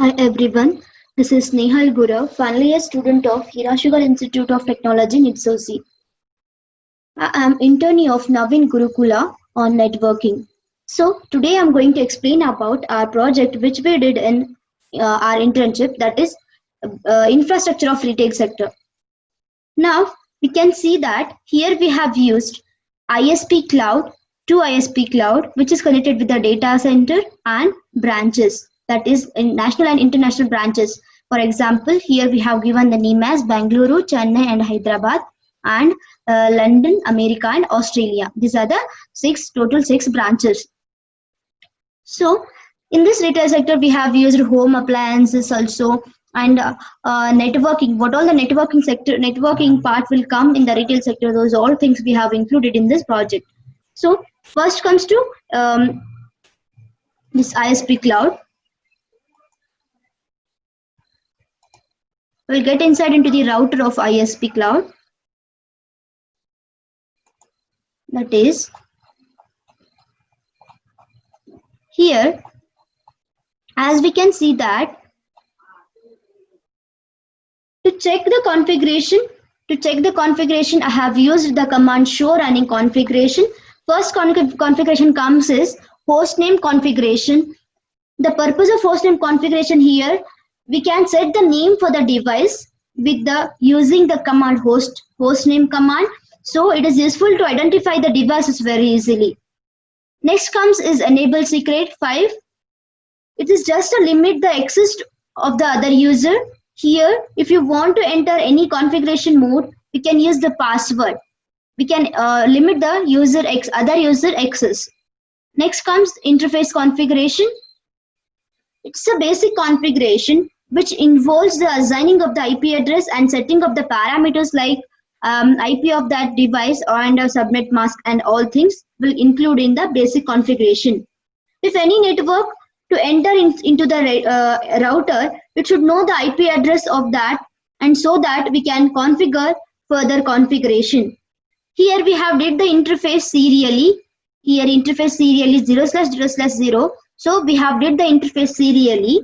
Hi everyone, this is Nehal Gurav, final year student of Hirashigal Institute of Technology, Nidsosi. I am internee of Navin Gurukula on networking. So today I'm going to explain about our project which we did in our internship, that is infrastructure of retail sector. Now we can see that here we have used ISP cloud to ISP cloud, which is connected with the data center and branches, that is in national and international branches. For example, here we have given the name as Bangalore, Chennai and Hyderabad, and London, America and Australia. These are the total six branches. So in this retail sector, we have used home appliances also, and networking. What all the networking part will come in the retail sector, those all things we have included in this project. So first comes to this ISP cloud. We'll get inside into the router of ISP cloud. That is here, as we can see that to check the configuration, I have used the command show running configuration. First configuration comes is hostname configuration. The purpose of hostname configuration here, we can set the name for the device with the using the command hostname command. So it is useful to identify the devices very easily. Next comes is enable secret 5. It is just to limit the access of the other user. Here, if you want to enter any configuration mode, we can use the password. We can limit the other user access. Next comes interface configuration. It's a basic configuration which involves the assigning of the IP address and setting of the parameters like IP of that device and a subnet mask, and all things will include in the basic configuration. If any network to enter into the router, it should know the IP address of that, and so that we can configure further configuration. Here we have did the interface serially. Here interface serially 0/0/0. So we have did the interface serially.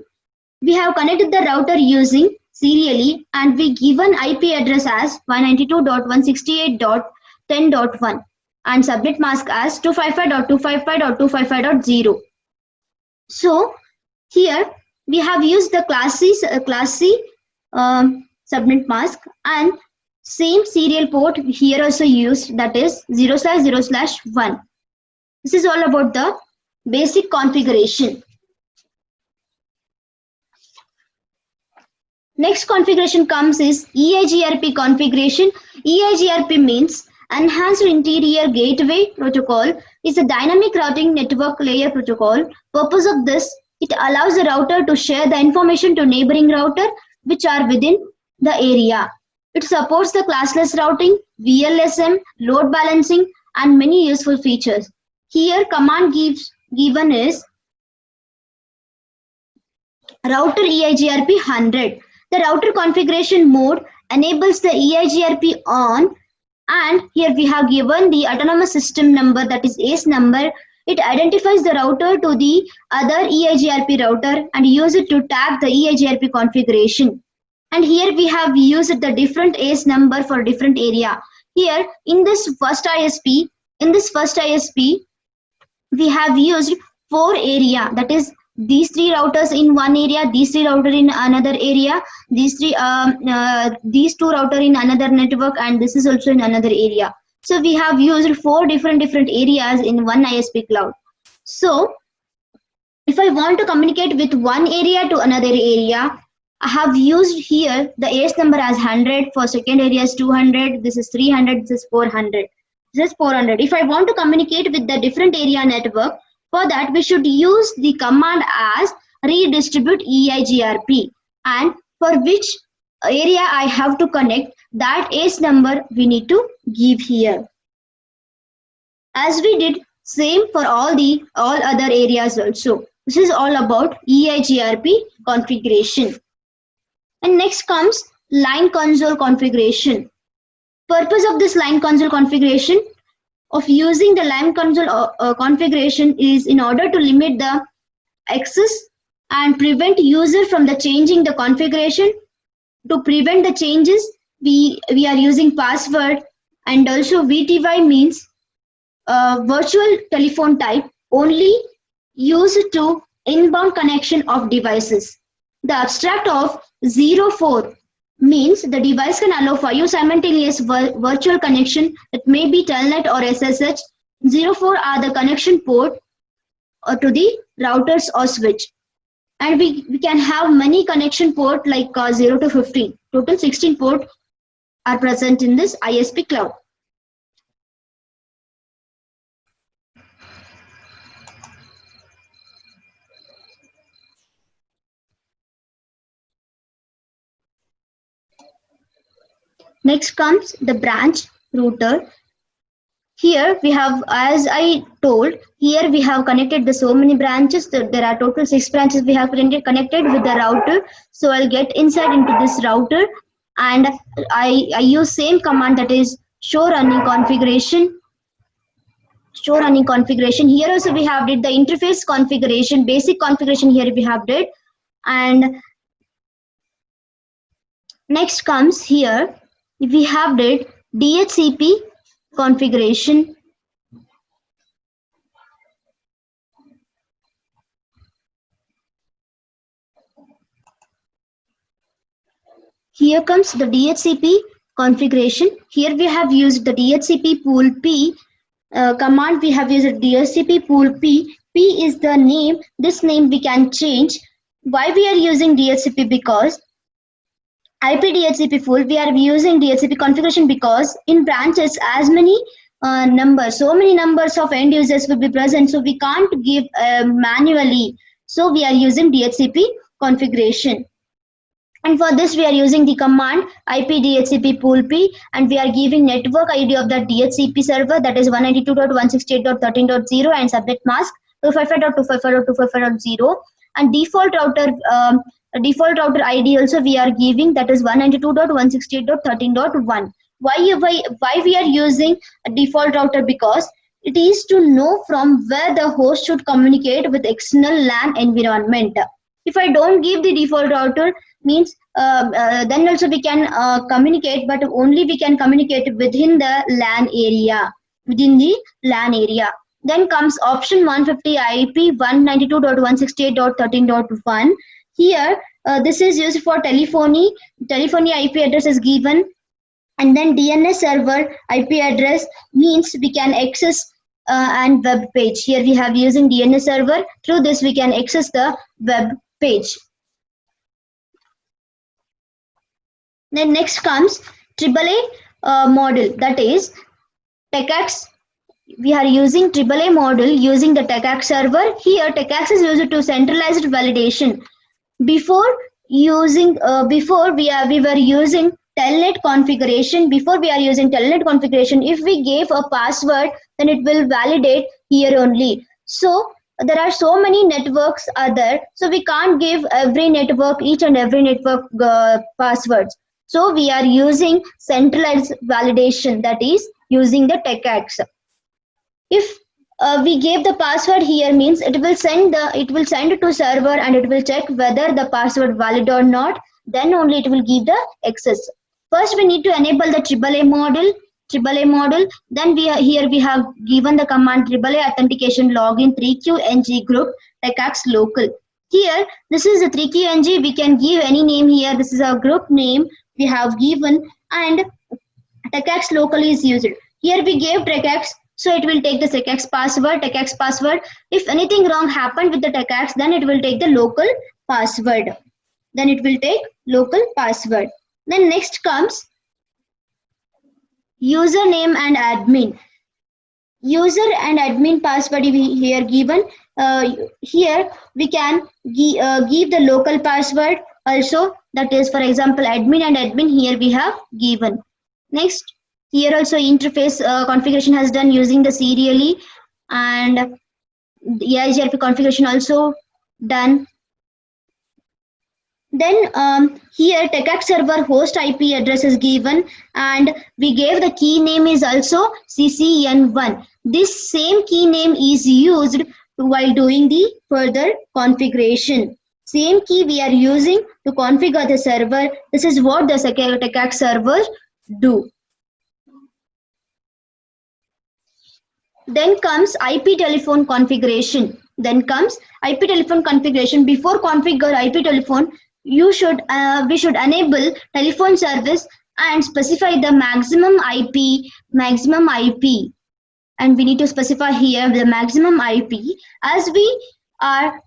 We have connected the router using serially, and we given IP address as 192.168.10.1 and subnet mask as 255.255.255.0. So here we have used the class C subnet mask, and same serial port here also used, that is 0/0/1. This is all about the basic configuration. Next configuration comes is EIGRP configuration. EIGRP means Enhanced Interior Gateway Protocol. Is a dynamic routing network layer protocol. Purpose of this, it allows the router to share the information to neighboring router which are within the area. It supports the classless routing, VLSM, load balancing, and many useful features. Here command given is router EIGRP 100. The router configuration mode enables the EIGRP on, and here we have given the autonomous system number, that is ACE number. It identifies the router to the other EIGRP router and use it to tag the EIGRP configuration. And here we have used the different ACE number for different area. Here in this first ISP, we have used 4 area, that is these 3 routers in one area, these 3 routers in another area, these 2 router in another network, and this is also in another area. So we have used 4 different areas in one ISP cloud. So if I want to communicate with one area to another area, I have used here the ACE number as 100, for second area is 200, this is 300, this is 400. This is 400. If I want to communicate with the different area network, for that we should use the command as redistribute EIGRP, and for which area I have to connect, that ACE number we need to give here. As we did same for all other areas also. This is all about EIGRP configuration. And next comes line console configuration. Purpose of this line console configuration of using the line console configuration is in order to limit the access and prevent user from the changing the configuration. To prevent the changes, we are using password, and also VTY means virtual telephone type only used to inbound connection of devices. The abstract of 04 means the device can allow for you simultaneous virtual connection. It may be telnet or SSH. 04 are the connection port to the routers or switch. And we can have many connection port like 0 to 15. Total 16 port are present in this ISP cloud. Next comes the branch router. Here we have, as I told, here we have connected the so many branches. There are total 6 branches we have connected with the router. So I'll get inside into this router, and I use same command, that is show running configuration. Show running configuration. Here also we have did the interface configuration, basic configuration here we have did. And next comes here, we have did DHCP configuration. Here comes the DHCP configuration. Here we have used the DHCP pool P command. We have used DHCP pool P. P is the name. This name we can change. Why we are using DHCP? Because IP DHCP pool, we are using DHCP configuration because in branches as many numbers, so many numbers of end users will be present, so we can't give manually. So we are using DHCP configuration. And for this we are using the command IP DHCP pool P, and we are giving network ID of that DHCP server, that is 192.168.13.0, and subnet mask 255.255.255.0, and default router ID also we are giving, that is 192.168.13.1. Why we are using a default router? Because it is to know from where the host should communicate with external LAN environment. If I don't give the default router, means then also we can communicate, but only we can communicate within the LAN area. Then comes option 150 IP 192.168.13.1. Here this is used for telephony. Telephony IP address is given, and then DNS server IP address means we can access and web page. Here we have using DNS server. Through this we can access the web page. Then next comes AAA model, that is TechAX. We are using AAA model using the TechAX server. Here TechAX is used to centralized validation. Before we were using telnet configuration. Before we are using telnet configuration, if we gave a password, then it will validate here only. So there are so many networks are there, so we can't give every network, each and every network passwords. So we are using centralized validation, that is using the TechAX. If we gave the password here, means it will send to server, and it will check whether the password valid or not. Then only it will give the access. First we need to enable the AAA model. Then we have given the command AAA authentication login 3QNG group TechAX local. Here this is the 3QNG. We can give any name here. This is our group name we have given, and TechAX local is used. Here we gave TechAX, so it will take the TechAX password. If anything wrong happened with the TechAX, then it will take the local password. Then next comes username and admin. User and admin password here given. Here we can give the local password also, that is for example admin and admin here we have given. Next, here also interface configuration has done using the serially, and the EIGRP configuration also done. Then here TechAX server host IP address is given, and we gave the key name is also CCN1. This same key name is used while doing the further configuration. Same key we are using to configure the server. This is what the TechAct server do. Then comes IP telephone configuration. Before configure IP telephone, we should enable telephone service and specify the maximum IP, and we need to specify here the maximum IP. As we are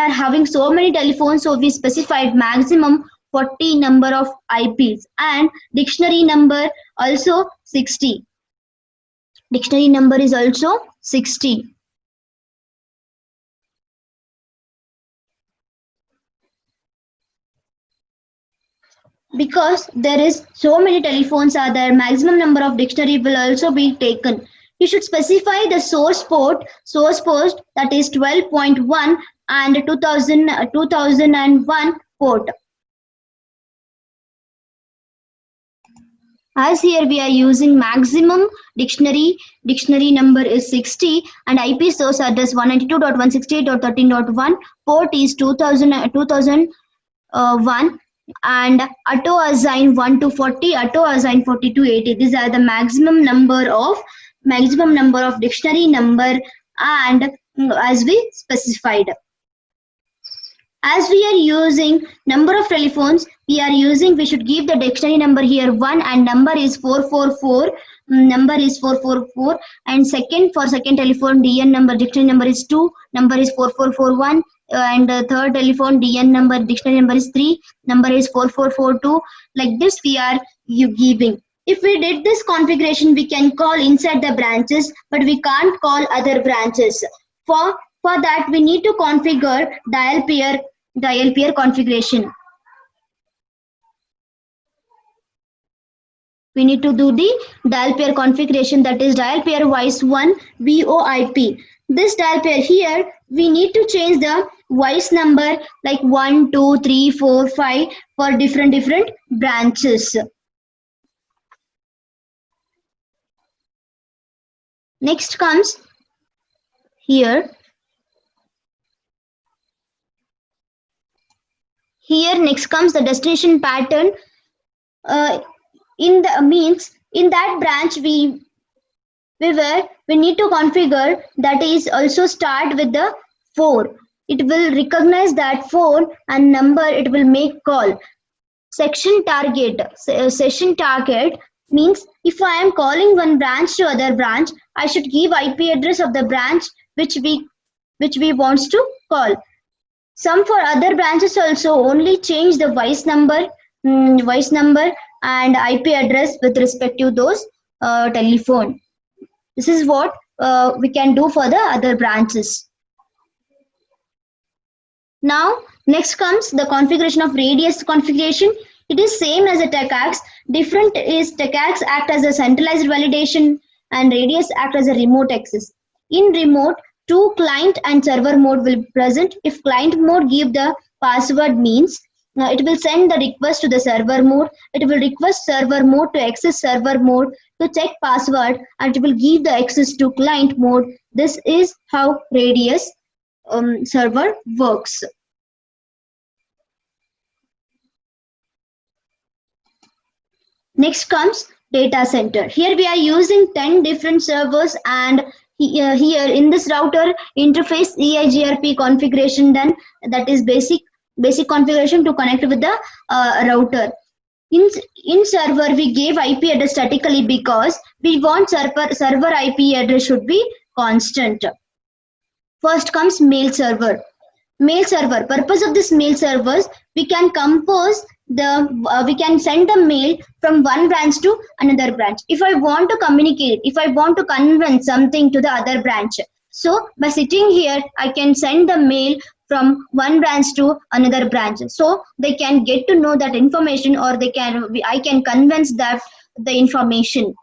having so many telephones, so we specified maximum 40 number of IPs, and dictionary number also 60. Dictionary number is also 60. Because there is so many telephones are there, maximum number of dictionary will also be taken. You should specify the source port that is 12.1 and 2001 port. As here we are using maximum dictionary number is 60, and IP source address 192.168.13.1, port is 2001, and auto assign 1 to 40, auto assign 40 to 80. These are the maximum number of dictionary number, and as we specified. As we are using number of telephones, we should give the dictionary number here 1, and number is 444. And for second telephone DN number, dictionary number is 2, number is 4441, and third telephone DN number, dictionary number is 3, number is 4442. Like this we are giving. If we did this configuration, we can call inside the branches, but we can't call other branches. For that, we need to configure dial pair configuration. We need to do the dial pair configuration, that is dial pair voice 1 VoIP. This dial pair here, we need to change the voice number like 1, 2, 3, 4, 5 for different branches. Next comes here. Next comes the destination pattern. In that branch we need to configure, that is also start with the 4. It will recognize that 4 and number, it will make call. Session target means if I am calling one branch to other branch, I should give IP address of the branch which we wants to call. Some for other branches also only change the voice number and IP address with respect to those telephone. This is what we can do for the other branches. Now next comes the configuration of radius configuration. It is same as a TechAct. Different is TechAct act as a centralized validation and radius act as a remote access. In remote, 2 client and server mode will be present. If client mode give the password means it will send the request to the server mode. It will request server mode to access server mode to check password, and it will give the access to client mode. This is how radius server works. Next comes data center. Here we are using 10 different servers, and here in this router interface EIGRP configuration done, that is basic configuration to connect with the router. In server we gave IP address statically because we want server IP address should be constant. First comes mail server. Purpose of this mail servers, we can compose we can send the mail from one branch to another branch. If I want to communicate, if I want to convey something to the other branch, so by sitting here I can send the mail from one branch to another branch, so they can get to know that information, or I can convince that the information.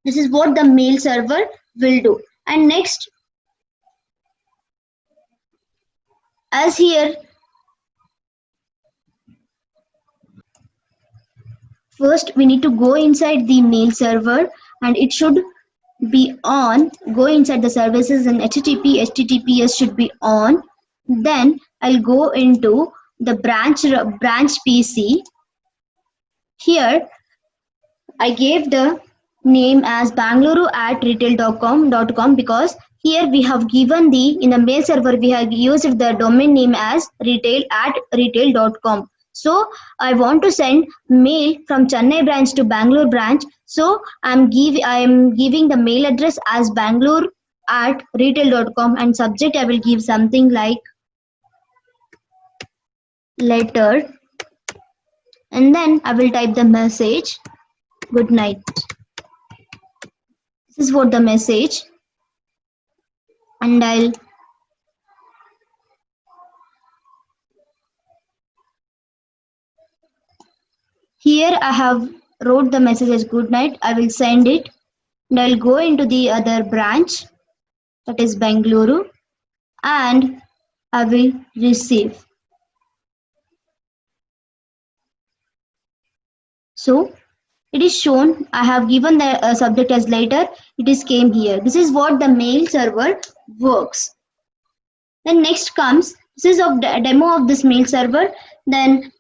This is what the mail server will do. And next, as here, first we need to go inside the mail server, and it should be on. Go inside the services, and HTTPS should be on. Then I'll go into the branch PC. Here I gave the name as Bangalore at retail.com because here we have given in the mail server we have used the domain name as retail at retail.com. So I want to send mail from Chennai branch to Bangalore branch. So I am giving the mail address as Bangalore at retail.com, and subject I will give something like letter, and then I will type the message good night. This is what the message, and here I have wrote the message as good night. I will send it, and I'll go into the other branch, that is Bengaluru, and I will receive. So it is shown. I have given the subject as later. It is came here. This is what the mail server works. Then next comes, this is of the demo of this mail server. Then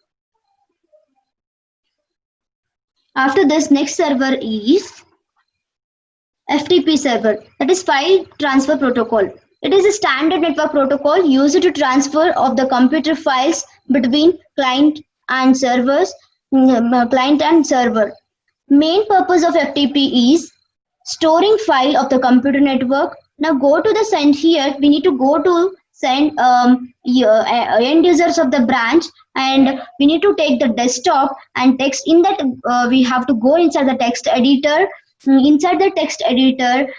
after this, next server is FTP server, that is file transfer protocol. It is a standard network protocol used to transfer of the computer files between client and servers, client and server. Main purpose of FTP is storing file of the computer network. Now go to the send. Here we need to go to send end users of the branch, and we need to take the desktop and text. In that we have to go inside the text editor. Inside the text editor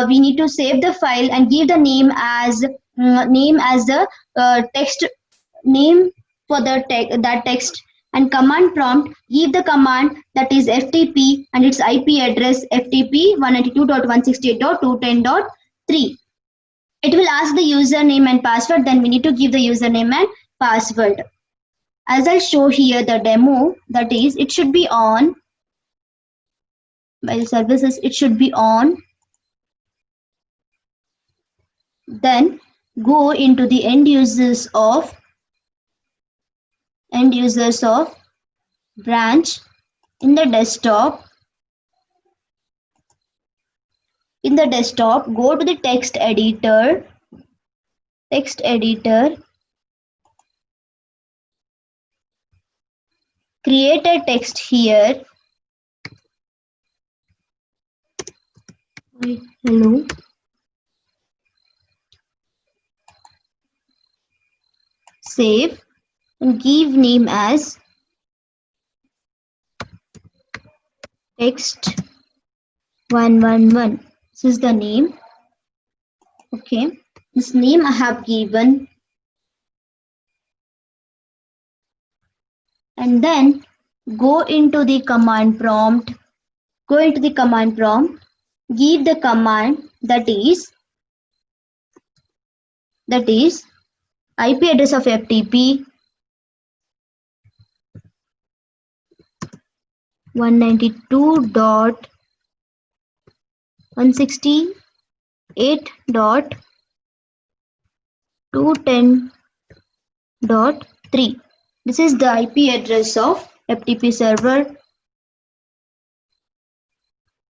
we need to save the file and give the name as the text name for the that text, and command prompt give the command that is FTP and its IP address FTP 192.168.210.3. It will ask the username and password, then we need to give the username and password. As I'll show here the demo, that is, it should be on while services, it should be on. Then go into the end users of branch. In the desktop, go to the text editor, create a text here. Hello. Save and give name as text 111. This is the name. Okay, this name I have given, and then go into the command prompt. Give the command that is IP address of FTP 192.168.210.3. This is the IP address of FTP server.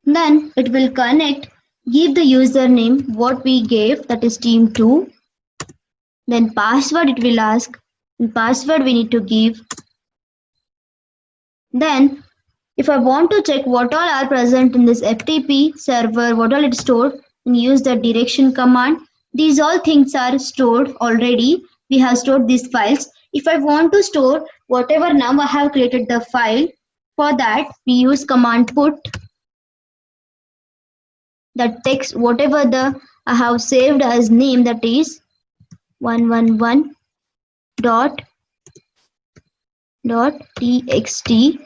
Then it will connect. Give the username what we gave, that is team2. Then password it will ask, and password we need to give. Then if I want to check what all are present in this FTP server, what all it stored, and use the direction command. These all things are stored already. We have stored these files. If I want to store whatever, now I have created the file. For that we use command put. The text whatever I have saved as name, that is 111.txt.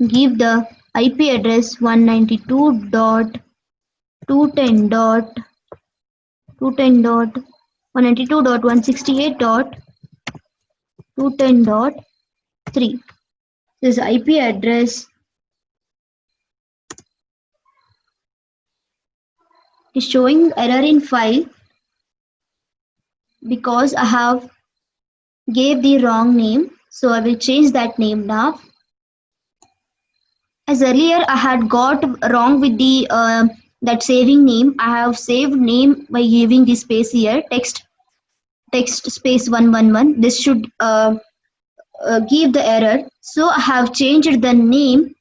Give the IP address 192.210.168.210.3. This IP address is showing error in file. because I have gave the wrong name, so I will change that name now. As earlier I had got wrong with the that saving name. I have saved name by giving the space here, text space 111. This should give the error. So I have changed the name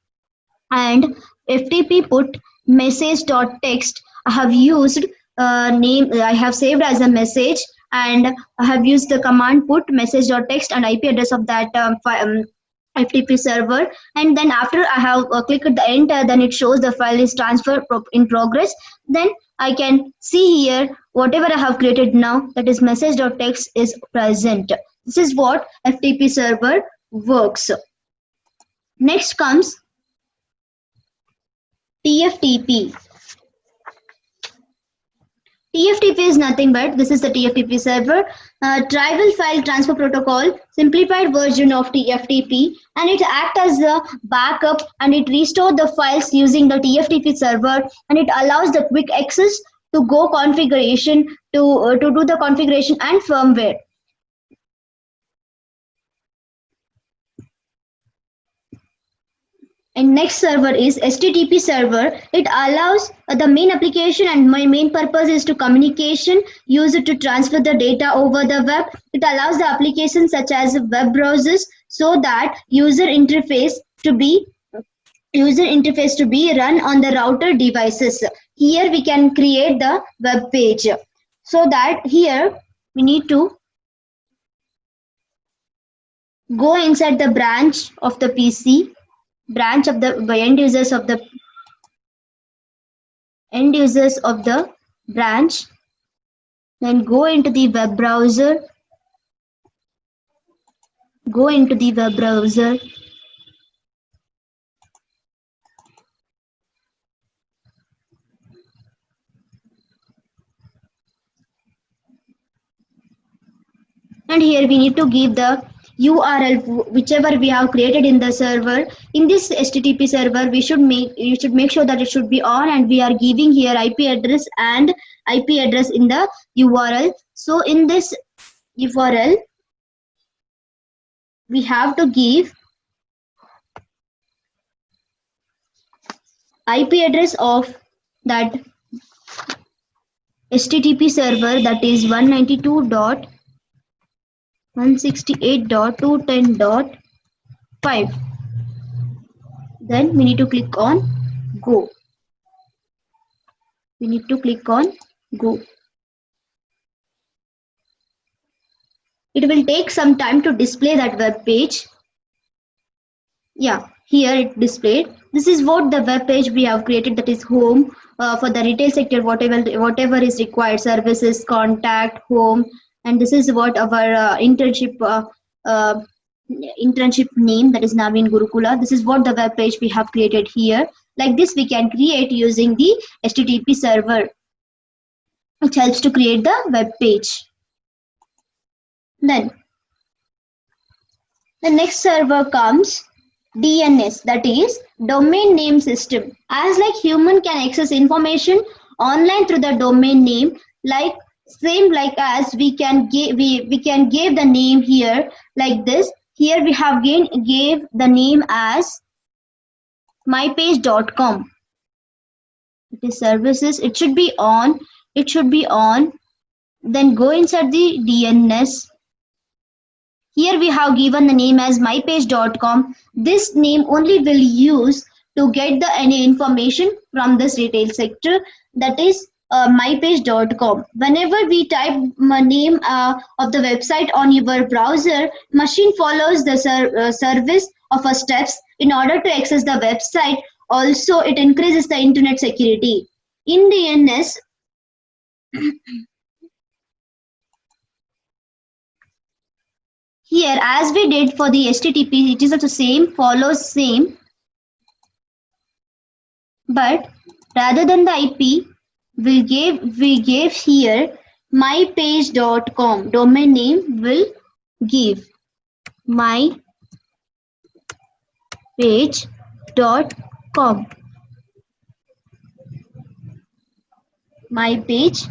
and ftp put message.text. I have used name. I have saved as a message, and I have used the command put message.text and IP address of that FTP server. And then after I have clicked the enter, then it shows the file is transfer in progress. Then I can see here whatever I have created now, that is message.text, is present. This is what FTP server works. Next comes TFTP. TFTP is nothing but, this is the TFTP server, Trivial File Transfer Protocol, simplified version of TFTP, and it acts as a backup and it restores the files using the TFTP server, and it allows the quick access to go configuration to do the configuration and firmware. And next server is HTTP server. It allows the main application, and my main purpose is to communication, use it to transfer the data over the web. It allows the applications such as web browsers, so that user interface to be run on the router devices. Here we can create the web page. So that here we need to go inside the branch of the PC, branch of the end users of the branch, then go into the web browser, and here we need to give the URL whichever we have created in the server. In this HTTP server, you should make sure that it should be on, and we are giving here IP address and IP address in the URL. So in this URL, we have to give IP address of that HTTP server, that is 192.168.210.5. Then we need to click on go. It will take some time to display that web page. Yeah, here it displayed. This is what the web page we have created, that is home for the retail sector, whatever is required, services, contact, home, and this is what our internship name, that is Naveen Gurukula. This is what the web page we have created here. Like this we can create using the HTTP server, which helps to create the web page. Then the next server comes DNS, that is domain name system. As like human can access information online through the domain name, like same like as we can give the name here like this. Here we have gave the name as mypage.com. It is services. It should be on. Then go inside the DNS. Here we have given the name as mypage.com. This name only will use to get the any information from this retail sector, that is mypage.com. Whenever we type name of the website on your browser, machine follows the service of a steps in order to access the website. Also, it increases the internet security. In DNS, here as we did for the HTTP, it is also same, follows same, but rather than the IP, we gave here mypage.com. Domain name will give mypage.com. mypage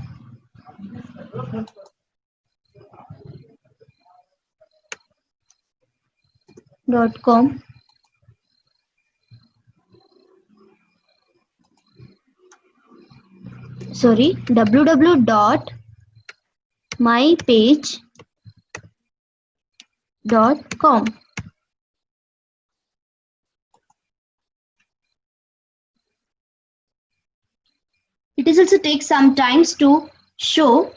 .com. Sorry, www.mypage.com. It is also takes some times to show.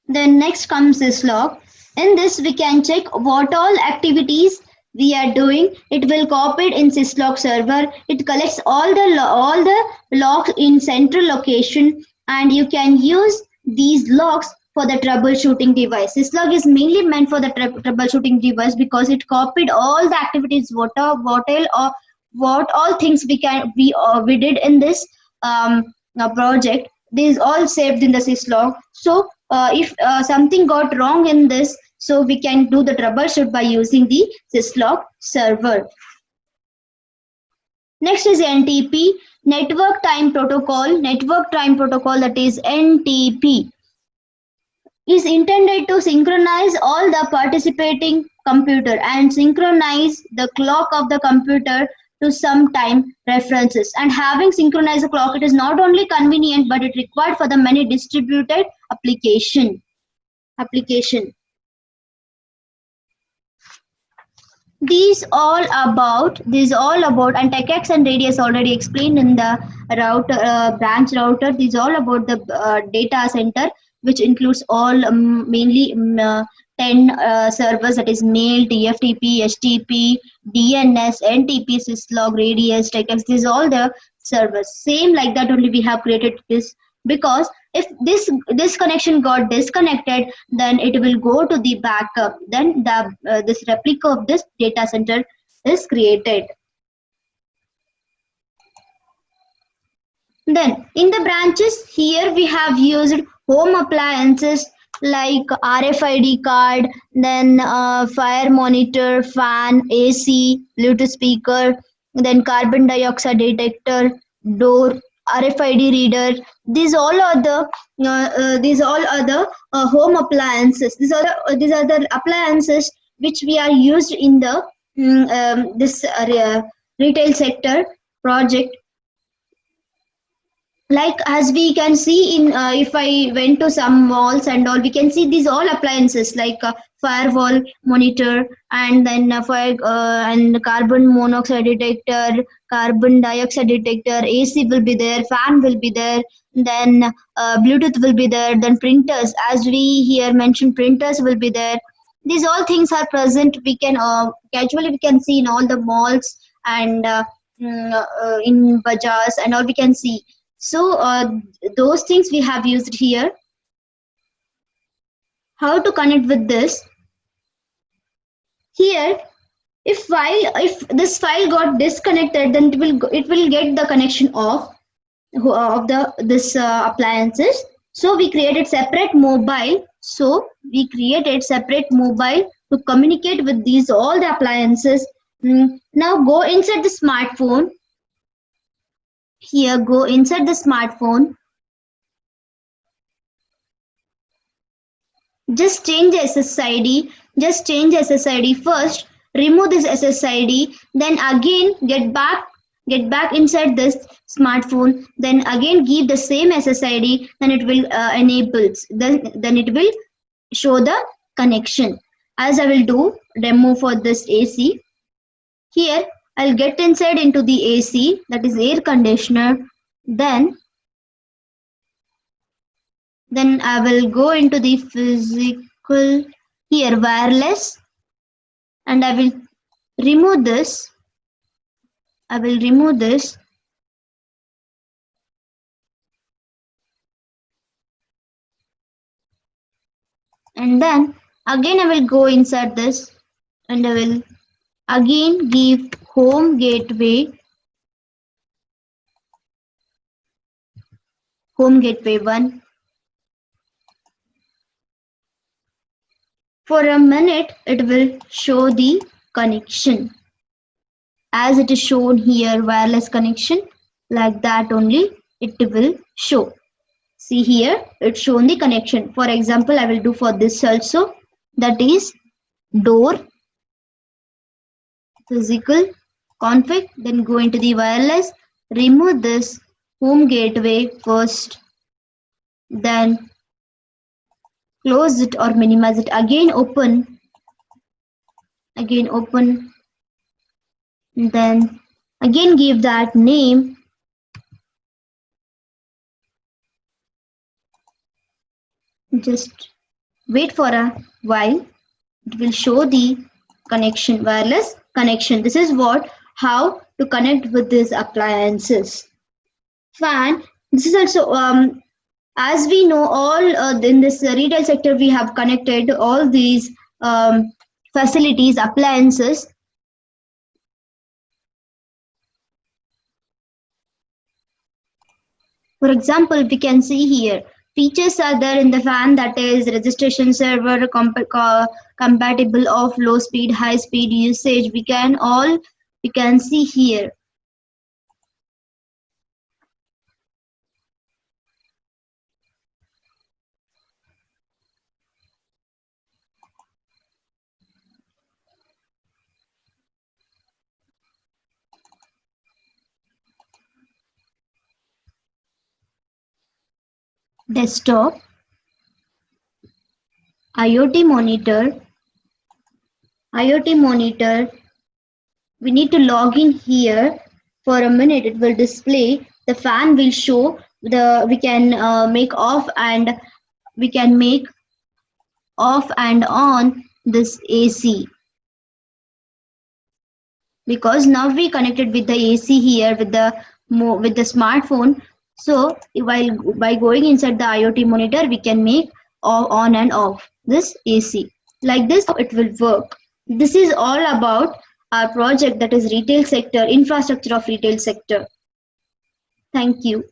Then next comes this log. In this we can check what all activities we are doing. It will copy it in syslog server. It collects all the logs in central location, and you can use these logs for the troubleshooting device. Syslog is mainly meant for the troubleshooting device because it copied all the activities, what all things we did in this project. This is all saved in the syslog. So if something got wrong in this, so we can do the troubleshoot by using the syslog server. Next is NTP, network time protocol. Network time protocol, that is NTP, is intended to synchronize all the participating computer and synchronize the clock of the computer to some time references. And having synchronized the clock, it is not only convenient but it required for the many distributed application. These all about, and TechX and Radius already explained in the router, branch router. These all about the data center, which includes all mainly 10 servers, that is mail, TFTP, HTTP, DNS, NTP, syslog, Radius, TechX. These all the servers. Same like that only we have created this, because if this connection got disconnected, then it will go to the backup. Then the this replica of this data center is created. Then in the branches, here we have used home appliances like RFID card, then fire monitor, fan, AC, Bluetooth speaker, then carbon dioxide detector, door, RFID reader. These all are the home appliances. These are the appliances which we are used in the this retail sector project. Like as we can see in if I went to some malls and all, we can see these all appliances like firewall monitor, and then fire and carbon monoxide detector, carbon dioxide detector, AC will be there, fan will be there, then Bluetooth will be there, then printers, as we here mentioned, printers will be there. These all things are present. We can casually we can see in all the malls and in bazaars and all we can see. So those things we have used here. How to connect with this? Here, if this file got disconnected, then it will get the connection of this appliances. So we created separate mobile. To communicate with these all the appliances. Now go inside the smartphone. Here, go inside the smartphone. Just change the SSID. First, remove this SSID. Then again get back inside this smartphone. Then again give the same SSID. Then it will enable. Then it will show the connection. As I will do demo for this AC. Here I'll get inside into the AC, that is air conditioner. Then I will go into the physical, here wireless, and I will remove this. And then again I will go inside this, and I will again give home gateway 1. For a minute it will show the connection as it is shown here, wireless connection, like that only it will show. See here, it's shown the connection. For example, I will do for this also, that is door, physical config, then go into the wireless, remove this home gateway first, then close it or minimize it, again open, then again give that name, just wait for a while, it will show the connection, wireless connection. This is what, how to connect with these appliances. Fan, this is also as we know, all in this retail sector we have connected all these facilities, appliances. For example, we can see here features are there in the fan, that is registration server, compatible of low speed, high speed usage. We can see here. Desktop, IoT monitor, we need to log in here for a minute. It will display, the fan will show, we can make off and on this AC, because now we connected with the AC here with the smartphone. So while by going inside the IoT monitor, we can make on and off this AC. Like this, it will work. This is all about our project, that is retail sector, infrastructure of retail sector. Thank you.